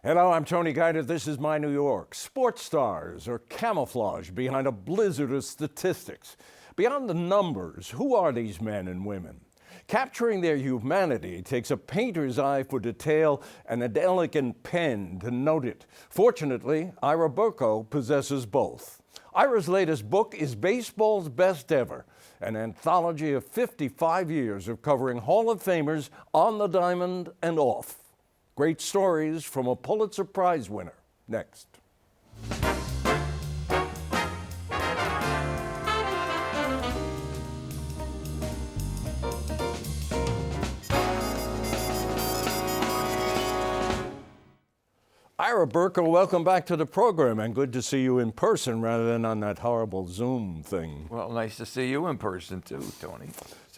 Hello, I'm Tony Guida. This is My New York. Sports stars are camouflaged behind a blizzard of statistics. Beyond the numbers, who are these men and women? Capturing their humanity takes a painter's eye for detail and an elegant pen to note it. Fortunately, Ira Berko possesses both. Ira's latest book is Baseball's Best Ever, an anthology of 55 years of covering Hall of Famers on the diamond and off. Great stories from a Pulitzer Prize winner. Next. Ira Berko, welcome back to the program, and good to see you in person rather than on that horrible Zoom thing. Well, nice to see you in person too, Tony.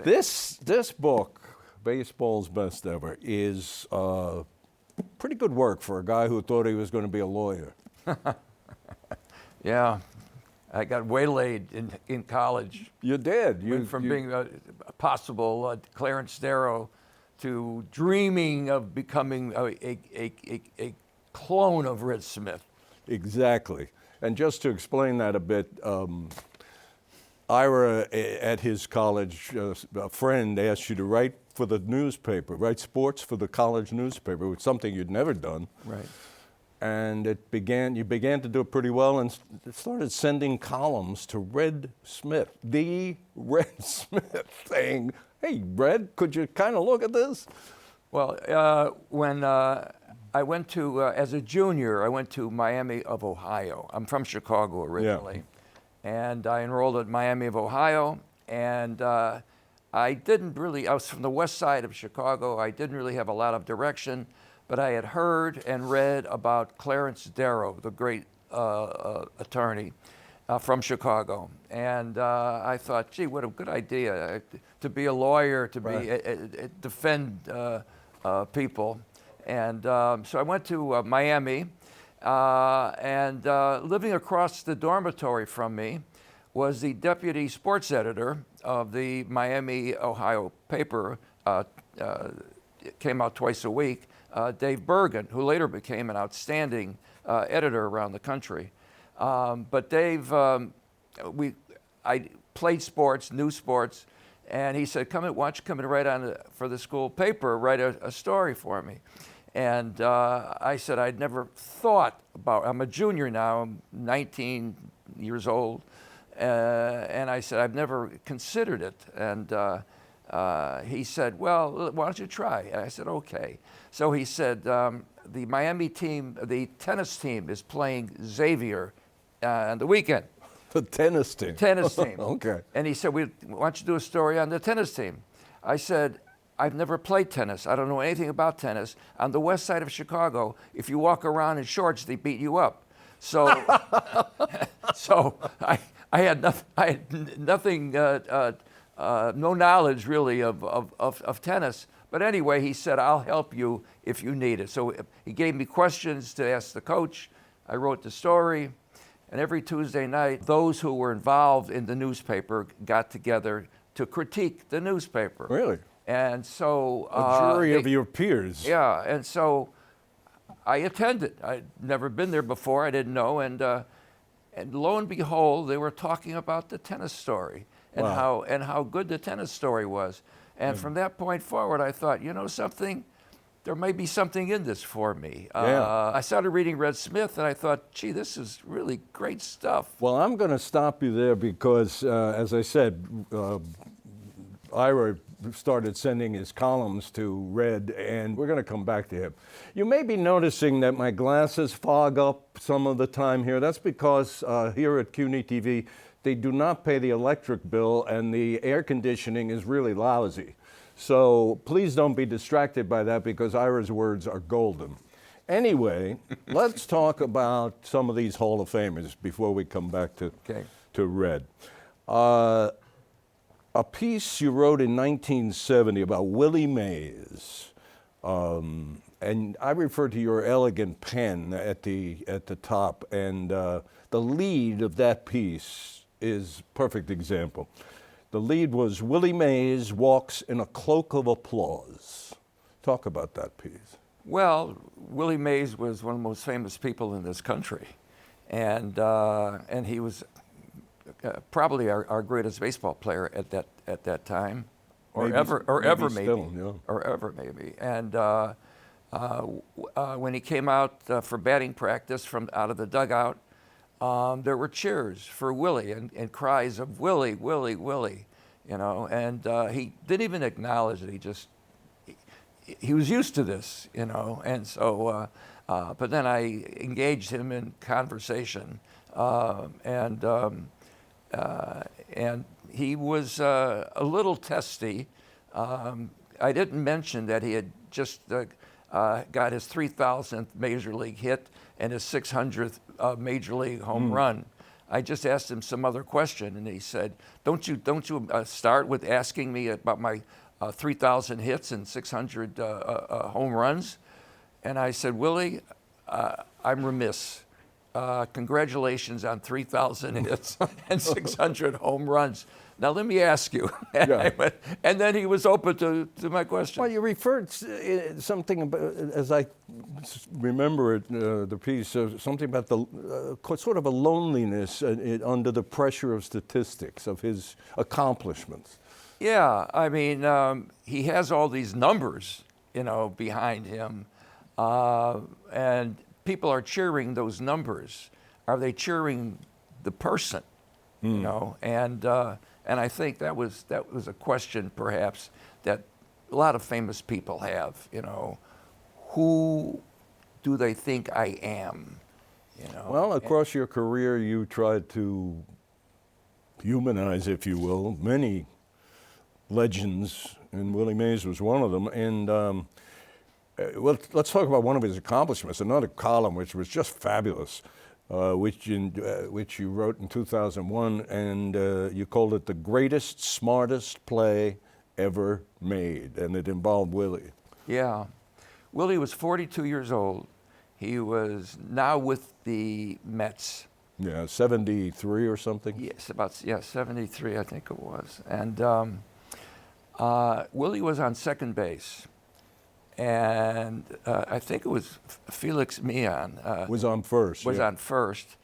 This book, Baseball's Best Ever, is pretty good work for a guy who thought he was going to be a lawyer. Yeah, I got waylaid in college. You did. Went from being a possible Clarence Darrow to dreaming of becoming a clone of Red Smith. Exactly. And just to explain that a bit, Ira, at his college, a friend asked you to write for the newspaper, write sports for the college newspaper, which is something you'd never done. Right. And you began to do it pretty well and started sending columns to Red Smith, the Red Smith, saying, hey, Red, could you kind of look at this? Well, when I went to, as a junior, I went to Miami of Ohio. I'm from Chicago originally. Yeah. And I enrolled at Miami of Ohio, and I was from the west side of Chicago. I didn't really have a lot of direction, but I had heard and read about Clarence Darrow, the great attorney from Chicago. And I thought, gee, what a good idea to be a lawyer, to defend people. And so I went to Miami, and living across the dormitory from me was the deputy sports editor of the Miami, Ohio paper. It came out twice a week, Dave Bergen, who later became an outstanding editor around the country. But Dave, I played sports, knew sports, and he said, why don't you come and write for the school paper, write a story for me. And I said, I'd never thought about, I'm a junior now, I'm 19 years old. And I said, I've never considered it. And he said, well, why don't you try? And I said, okay. So he said, the Miami team, the tennis team is playing Xavier on the weekend. The tennis team? Tennis team. Okay. And he said, why don't you do a story on the tennis team? I said, I've never played tennis. I don't know anything about tennis. On the west side of Chicago, if you walk around in shorts, they beat you up. So, I had nothing, no knowledge really of tennis. But anyway, he said, I'll help you if you need it. So he gave me questions to ask the coach. I wrote the story. And every Tuesday night, those who were involved in the newspaper got together to critique the newspaper. Really? And so a jury of your peers. Yeah, and so I attended. I'd never been there before. I didn't know, and lo and behold, they were talking about the tennis story and Wow. how good the tennis story was. And from that point forward, I thought, you know something, there may be something in this for me. Yeah. I started reading Red Smith, and I thought, gee, this is really great stuff. Well, I'm going to stop you there because, as I said, Ira started sending his columns to Red, and we're going to come back to him. You may be noticing that my glasses fog up some of the time here. That's because here at CUNY TV, they do not pay the electric bill, and the air conditioning is really lousy. So please don't be distracted by that because Ira's words are golden. Anyway, let's talk about some of these Hall of Famers before we come back to Red. A piece you wrote in 1970 about Willie Mays, and I refer to your elegant pen at the top, and the lead of that piece is a perfect example. The lead was Willie Mays walks in a cloak of applause. Talk about that piece. Well, Willie Mays was one of the most famous people in this country, and he was probably our greatest baseball player at that time, or Maybe- ever maybe maybe, still, yeah. or ever maybe. And when he came out for batting practice from out of the dugout, there were cheers for Willie and cries of Willie, Willie, Willie, you know. And he didn't even acknowledge it. He was used to this, you know. And so, but then I engaged him in conversation, and he was a little testy. I didn't mention that he had just got his 3,000th major league hit and his 600th major league home run. I just asked him some other question, and he said, "Don't you start with asking me about my 3,000 hits and 600 home runs?" And I said, "Willie, I'm remiss. Congratulations on 3,000 hits and 600 home runs. Now let me ask you." And, and then he was open to my question. Well, you referred something about, as I remember it, the piece, something about the sort of a loneliness under the pressure of statistics of his accomplishments. Yeah, I mean, he has all these numbers, you know, behind him, and people are cheering those numbers. Are they cheering the person? You know, and I think that was a question perhaps that a lot of famous people have. You know, who do they think I am? You know. Well, across your career, you tried to humanize, if you will, many legends, and Willie Mays was one of them. And well, let's talk about one of his accomplishments, another column which was just fabulous, which you wrote in 2001, and you called it "The Greatest, Smartest Play Ever Made," and it involved Willie. Yeah. Willie was 42 years old. He was now with the Mets. Yeah, 73 or something? Yes, 73, I think it was. And Willie was on second base. And I think it was Felix Meehan. Was on first. Was yeah. on first.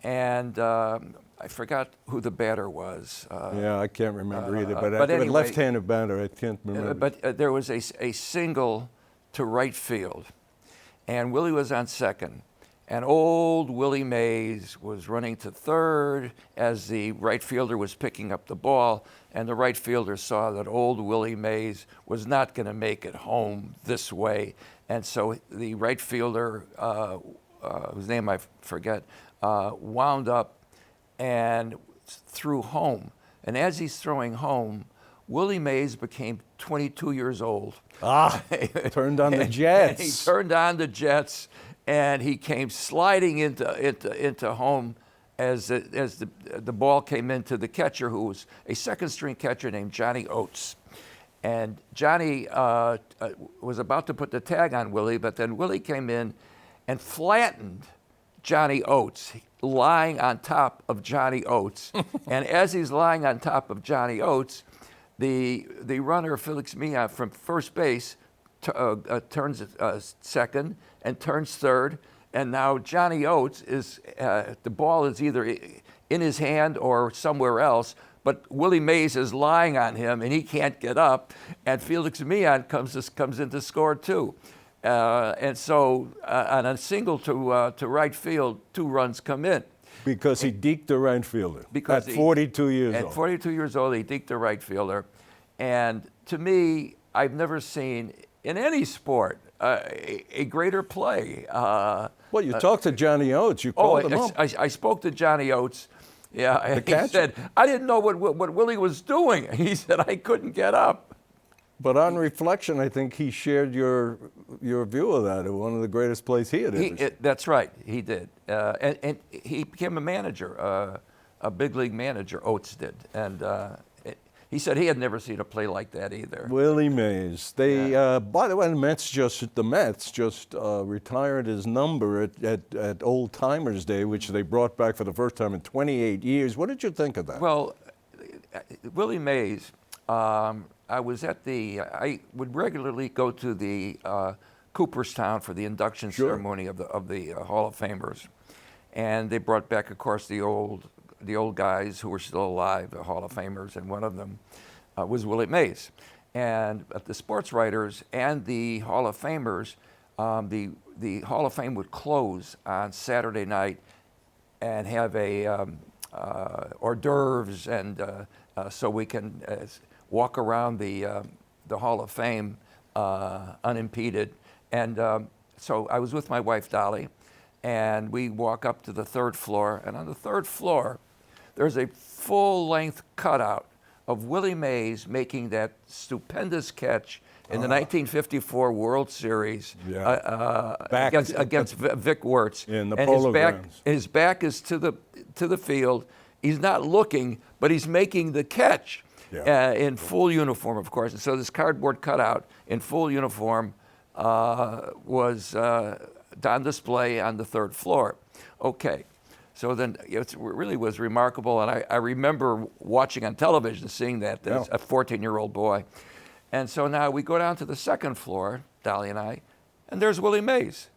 And I forgot who the batter was. Yeah, I can't remember either, but, but anyway, left-handed batter, I can't remember. But there was a single to right field, and Willie was on second. And old Willie Mays was running to third as the right fielder was picking up the ball, and the right fielder saw that old Willie Mays was not going to make it home this way. And so the right fielder, whose name I forget, wound up and threw home. And as he's throwing home, Willie Mays became 22 years old. Turned on the Jets. He turned on the Jets, and he came sliding into home as the ball came into the catcher, who was a second-string catcher named Johnny Oates. And Johnny was about to put the tag on Willie, but then Willie came in and flattened Johnny Oates, lying on top of Johnny Oates. And as he's lying on top of Johnny Oates, the runner, Felix Meehan, from first base, turns second and turns third, and now Johnny Oates is the ball is either in his hand or somewhere else, but Willie Mays is lying on him and he can't get up, and Felix Meehan comes in to score too, and so on a single to right field, 2 runs come in. Because he deked the right fielder Because at 42 years old. At 42 years old, he deked the right fielder, and to me, I've never seen in any sport a greater play. Well, you talked to Johnny Oates. You called him up. I spoke to Johnny Oates. Yeah, he catcher. said, I didn't know what Willie was doing. He said, I couldn't get up. But on reflection, I think he shared your view of that. One of the greatest plays he had ever seen. That's right, he did. And he became a manager, a big league manager, Oates did. And he said he had never seen a play like that either. Willie Mays. They, by the way, the Mets just retired his number at Old Timers Day, which they brought back for the first time in 28 years. What did you think of that? Well, Willie Mays, I would regularly go to the Cooperstown for the induction ceremony of the Hall of Famers, and they brought back, of course, the old guys who were still alive, the Hall of Famers, and one of them was Willie Mays. And the sports writers and the Hall of Famers, the Hall of Fame would close on Saturday night and have a hors d'oeuvres, and so we can walk around the Hall of Fame unimpeded. And so I was with my wife, Dolly, and we walk up to the third floor. And on the third floor, there's a full-length cutout of Willie Mays making that stupendous catch in the 1954 World Series against Vic Wertz. In the and Polo Grounds. his back is to the field. He's not looking, but he's making the catch in full uniform, of course. And so this cardboard cutout in full uniform was on display on the third floor. Okay. So then it really was remarkable, and I remember watching on television, seeing that as a 14-year-old boy. And so now we go down to the second floor, Dolly and I, and there's Willie Mays.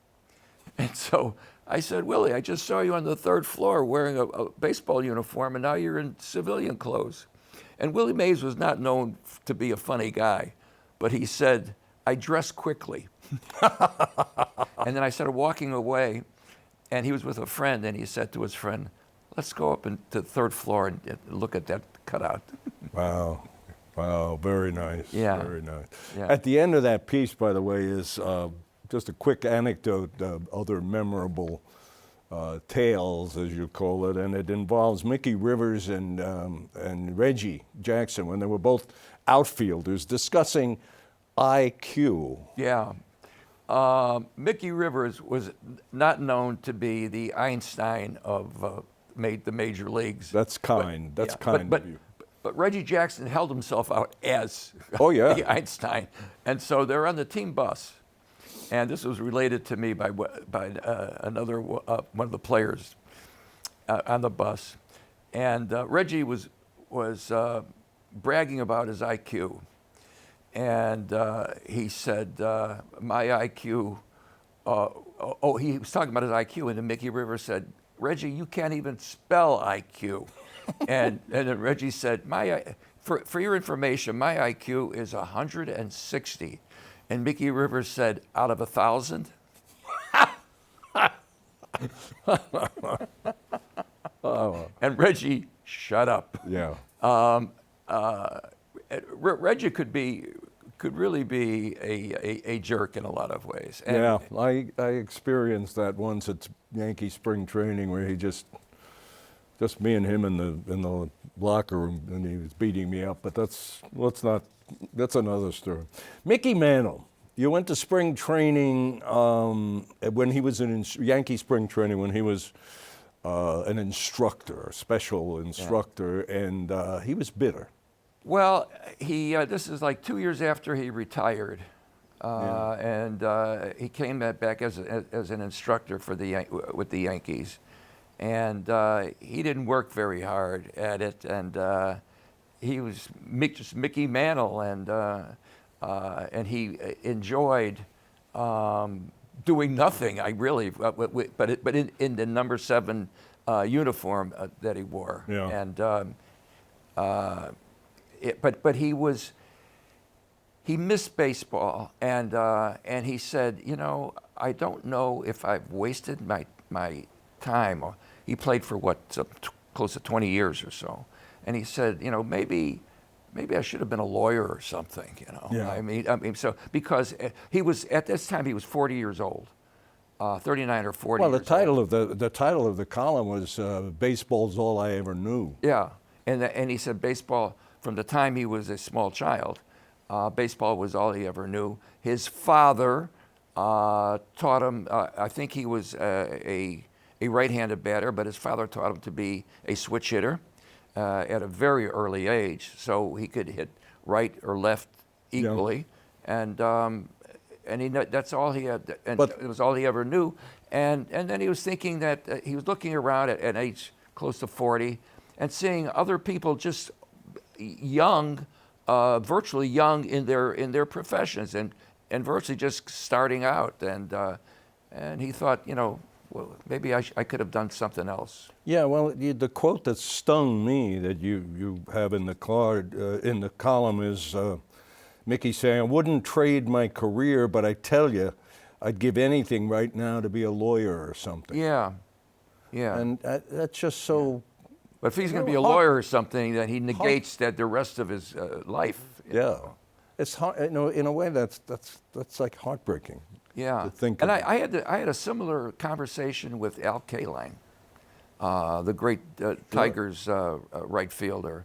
And so I said, Willie, I just saw you on the third floor wearing a baseball uniform, and now you're in civilian clothes. And Willie Mays was not known to be a funny guy, but he said, I dress quickly. And then I started walking away. And he was with a friend, and he said to his friend, let's go up to the third floor and look at that cutout. Wow. Wow, very nice. Yeah. Very nice. Yeah. At the end of that piece, by the way, is just a quick anecdote, other memorable tales, as you call it, and it involves Mickey Rivers and Reggie Jackson when they were both outfielders discussing IQ. Yeah. Mickey Rivers was not known to be the Einstein of the major leagues. That's kind. That's kind of you. But Reggie Jackson held himself out as the Einstein. And so they're on the team bus. And this was related to me by another one of the players on the bus. And Reggie was bragging about his IQ. And he said, my IQ, he was talking about his IQ, and then Mickey Rivers said, Reggie, you can't even spell IQ. and then Reggie said, for your information, my IQ is 160. And Mickey Rivers said, out of 1,000? And Reggie, shut up. Yeah. Reggie could really be a jerk in a lot of ways. And yeah, I experienced that once at Yankee spring training, where he just me and him in the locker room, and he was beating me up. But that's another story. Mickey Mantle, you went to spring training when he was in Yankee spring training when he was an instructor, a special instructor, and he was bitter. Well, this is like 2 years after he retired, and he came back as an instructor with the Yankees, and he didn't work very hard at it, and he was just Mickey Mantle, and he enjoyed doing nothing. But in the number 7 uniform that he wore, and. But he missed baseball, and he said, I don't know if I've wasted my time. He played for close to 20 years or so, and he said, maybe I should have been a lawyer or something. Yeah. I mean, so because he was at this time he was 40 years old, 39 or 40. Well, the title of the column was "Baseball's All I Ever Knew." Yeah, and he said baseball. From the time he was a small child, baseball was all he ever knew. His father taught him, I think he was a right-handed batter, but his father taught him to be a switch hitter at a very early age, so he could hit right or left equally. And that's all he had, and it was all he ever knew. And then he was thinking that he was looking around at age close to 40 and seeing other people just young, virtually young in their professions, and and virtually just starting out. And he thought, well, maybe I could have done something else. Yeah, well, the quote that stung me that you have in the card, in the column is Mickey saying, "I wouldn't trade my career, but I tell you, I'd give anything right now to be a lawyer or something." Yeah, yeah. And that's just so... But if he's going to be a lawyer or something, then he negates that the rest of his life. Yeah. It's hard, in a way that's like heartbreaking. Yeah. To think and of. I had a similar conversation with Al Kaline, the great Tigers right fielder,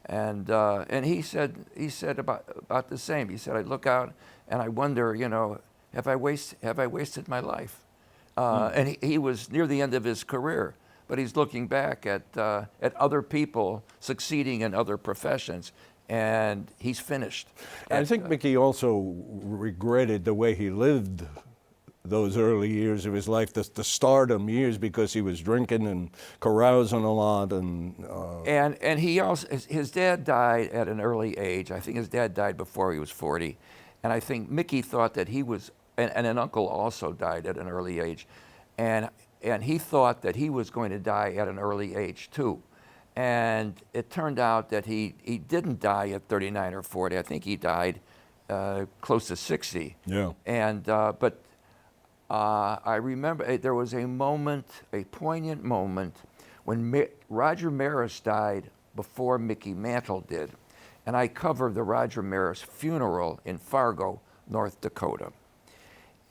and he said about the same. He said, "I look out and I wonder, have I wasted my life?" And he was near the end of his career, but he's looking back at other people succeeding in other professions, and he's finished. I think Mickey also regretted the way he lived those early years of his life, the stardom years, because he was drinking and carousing a lot. And he also, his dad died at an early age. I think his dad died before he was 40. And I think Mickey thought that he was, and an uncle also died at an early age. And he thought that he was going to die at an early age too. And it turned out that he didn't die at 39 or 40. I think he died close to 60. Yeah. And but I remember there was a moment, a poignant moment, when Roger Maris died before Mickey Mantle did, and I covered the Roger Maris funeral in Fargo, North Dakota.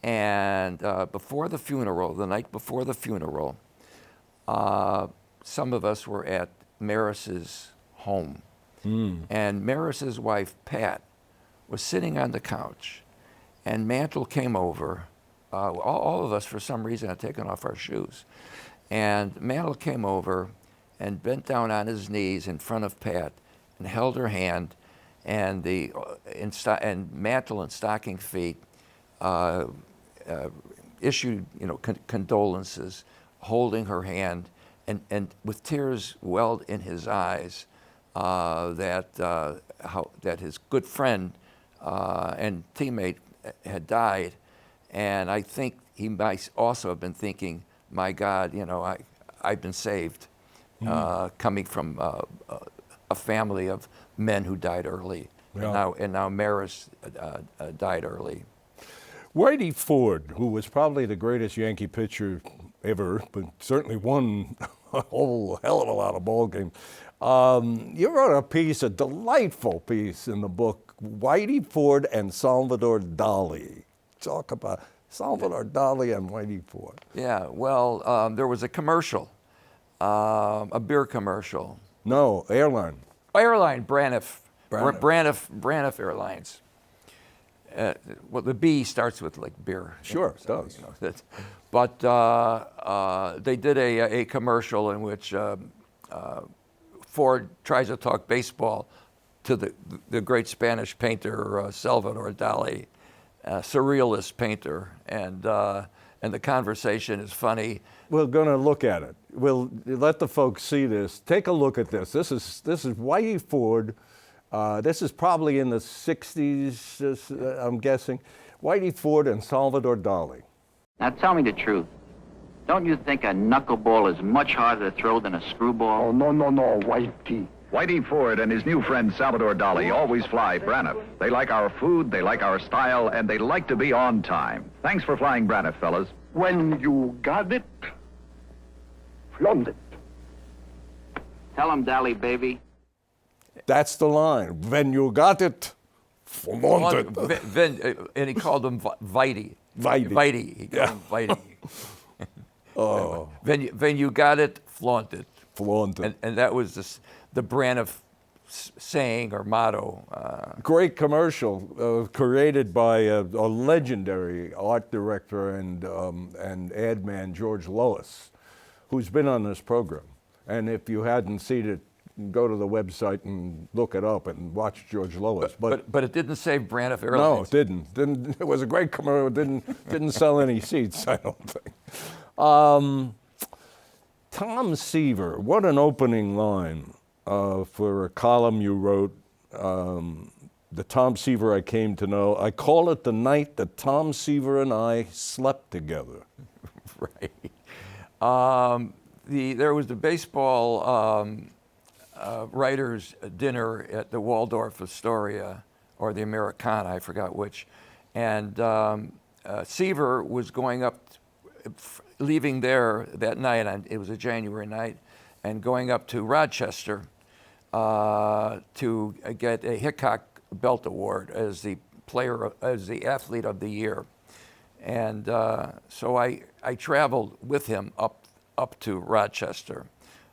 And before the funeral, the night before the funeral, some of us were at Maris's home. And Maris's wife, Pat, was sitting on the couch, and Mantle came over. All of us, for some reason, had taken off our shoes. And Mantle came over and bent down on his knees in front of Pat and held her hand, and Mantle in stocking feet issued, condolences, holding her hand, and with tears welled in his eyes, that his good friend and teammate had died. And I think he might also have been thinking, my God, I've been saved, coming from a family of men who died early. Yeah. And now Maris died early. Whitey Ford, who was probably the greatest Yankee pitcher ever, but certainly won a whole hell of a lot of ball games. You wrote a delightful piece in the book, Whitey Ford and Salvador Dali. Talk about Salvador Dali and Whitey Ford. Yeah, well, there was a commercial, a beer commercial. No, airline. Airline, Braniff Airlines. Well, the B starts with like beer. Sure, it does. But they did a commercial in which Ford tries to talk baseball to the great Spanish painter Salvador Dali, surrealist painter, and the conversation is funny. We're going to look at it. We'll let the folks see this. Take a look at this. This is Whitey Ford. This is probably in the 60s, I'm guessing. Whitey Ford and Salvador Dali. Now tell me the truth. Don't you think a knuckleball is much harder to throw than a screwball? Oh, no, Whitey. Whitey Ford and his new friend Salvador Dali always fly Braniff. They like our food, they like our style, and they like to be on time. Thanks for flying Braniff, fellas. When you got it, flaunt it. Tell him, Dali, baby. That's the line. When you got it, flaunt it. And he called him Whitey. Whitey. He called him Whitey. Oh. When you got it, flaunt it. Flaunt it. And that was the Braniff saying or motto. Great commercial created by a legendary art director and ad man, George Lois, who's been on this program. And if you hadn't seen it, go to the website and look it up and watch George Lois. But it didn't save Braniff Airlines. No, it didn't. It was a great commercial. Didn't sell any seats, I don't think. Tom Seaver, what an opening line for a column you wrote the Tom Seaver I came to know. I call it the night that Tom Seaver and I slept together. Right. There was the baseball writers' dinner at the Waldorf Astoria, or the Americana, I forgot which. And Seaver was going up, leaving there that night, and it was a January night, and going up to Rochester to get a Hickok Belt Award as the athlete of the year. And so I traveled with him up to Rochester,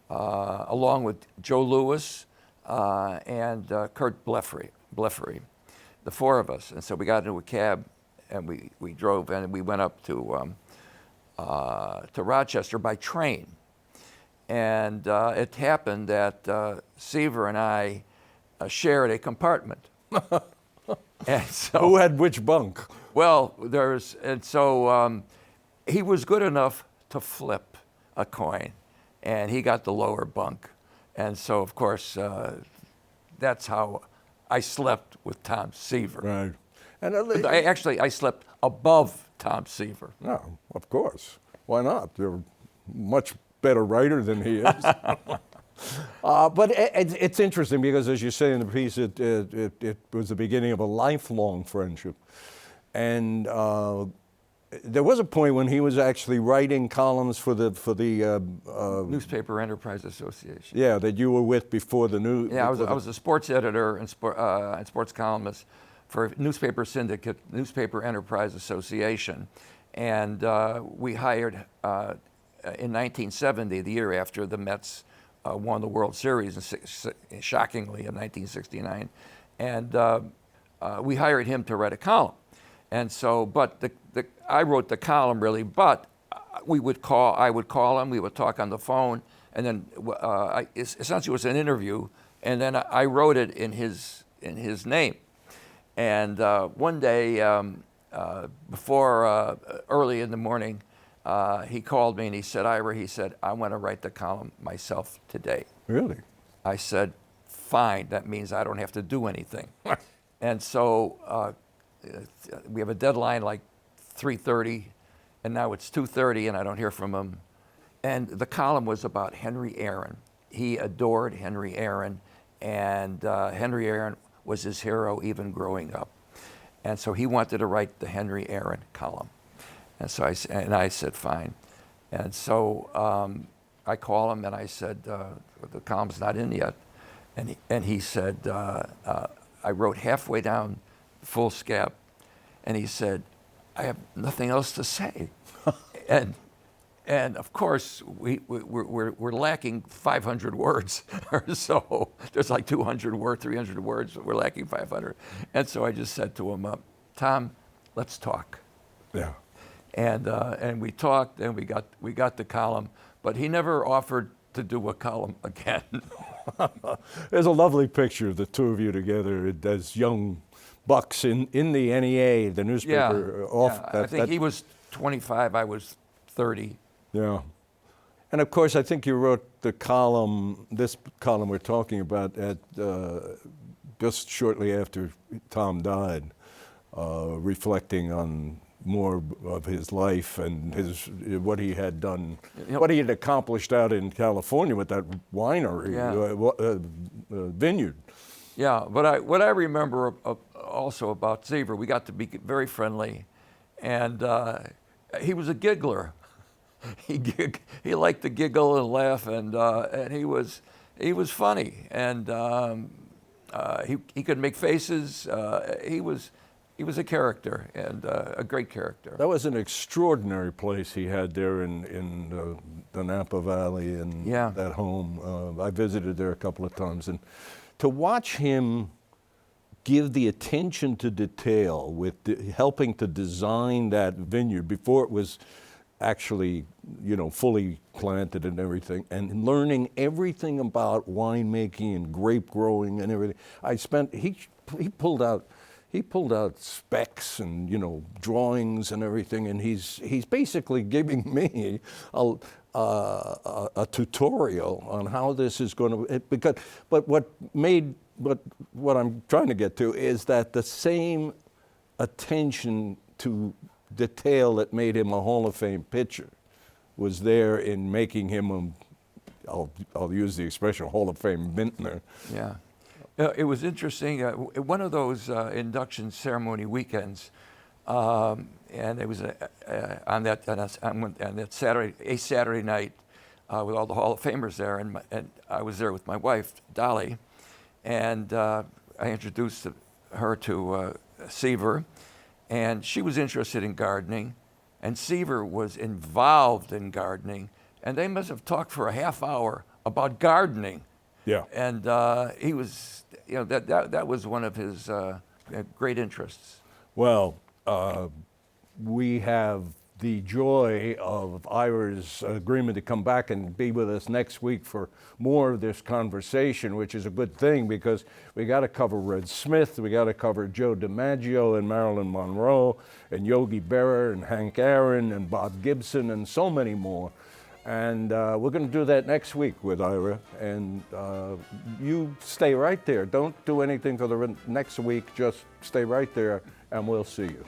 along with Joe Louis and Kurt Blefary, the four of us. And so we got into a cab, and we drove, and we went up to Rochester by train. And it happened that Seaver and I shared a compartment. And so, Who had which bunk? well, he was good enough to flip a coin, and he got the lower bunk. And so, of course, that's how I slept with Tom Seaver. Right. And I slept above Tom Seaver. no, of course. Why not? You're a much better writer than he is. But it's interesting because, as you say in the piece, it was the beginning of a lifelong friendship. And there was a point when he was actually writing columns for the Newspaper Enterprise Association. yeah, that you were with before the new. Yeah, I was a sports editor and sports columnist for Newspaper Syndicate, Newspaper Enterprise Association. And we hired, in 1970, the year after the Mets won the World Series, shockingly, in 1969. And we hired him to write a column. And so, but I wrote the column really, but I would call him, we would talk on the phone, and then essentially it was an interview, and then I wrote it in his name. And one day, before early in the morning, he called me and he said, Ira, I want to write the column myself today. Really? I said, fine, that means I don't have to do anything. And so we have a deadline like 3:30, and now it's 2:30 and I don't hear from him. And the column was about Henry Aaron. He adored Henry Aaron, and Henry Aaron was his hero even growing up. And so he wanted to write the Henry Aaron column. And so I said, fine. And so I call him and I said, the column's not in yet. And he said, I wrote halfway down foolscap, and he said, I have nothing else to say. And of course, we're lacking 500 words or so. There's like 200 words, 300 words, but we're lacking 500. And so I just said to him, Tom, let's talk. Yeah. And we talked, and we got the column, but he never offered to do a column again. There's a lovely picture of the two of you together as young bucks in the NEA, the newspaper. I think he was 25, I was 30. Yeah. And of course, I think you wrote the column, this column we're talking about, at just shortly after Tom died, reflecting on more of his life and what he had done, what he had accomplished out in California with that winery, vineyard. Yeah, but what I remember also about Seaver, we got to be very friendly, and he was a giggler. He liked to giggle and laugh, and he was funny, and he could make faces. He was a character, and a great character. That was an extraordinary place he had there in the Napa Valley and that home. I visited there a couple of times, and to watch him give the attention to detail with helping to design that vineyard before it was actually, fully planted and everything, and learning everything about winemaking and grape growing and everything. He he pulled out specs and drawings and everything, and he's basically giving me a tutorial on how this is going to. But what I'm trying to get to is that the same attention to detail that made him a Hall of Fame pitcher was there in making him I'll use the expression Hall of Fame vintner. Yeah. It was interesting. One of those induction ceremony weekends, and it was on that Saturday night with all the Hall of Famers there, and I was there with my wife, Dolly, and I introduced her to Seaver, and she was interested in gardening, and Seaver was involved in gardening, and they must have talked for a half hour about gardening. Yeah. And he was, that was one of his great interests. Well, we have the joy of Ira's agreement to come back and be with us next week for more of this conversation, which is a good thing because we got to cover Red Smith, we got to cover Joe DiMaggio and Marilyn Monroe and Yogi Berra and Hank Aaron and Bob Gibson and so many more. And we're going to do that next week with Ira. And you stay right there. Don't do anything for the next week. Just stay right there, and we'll see you.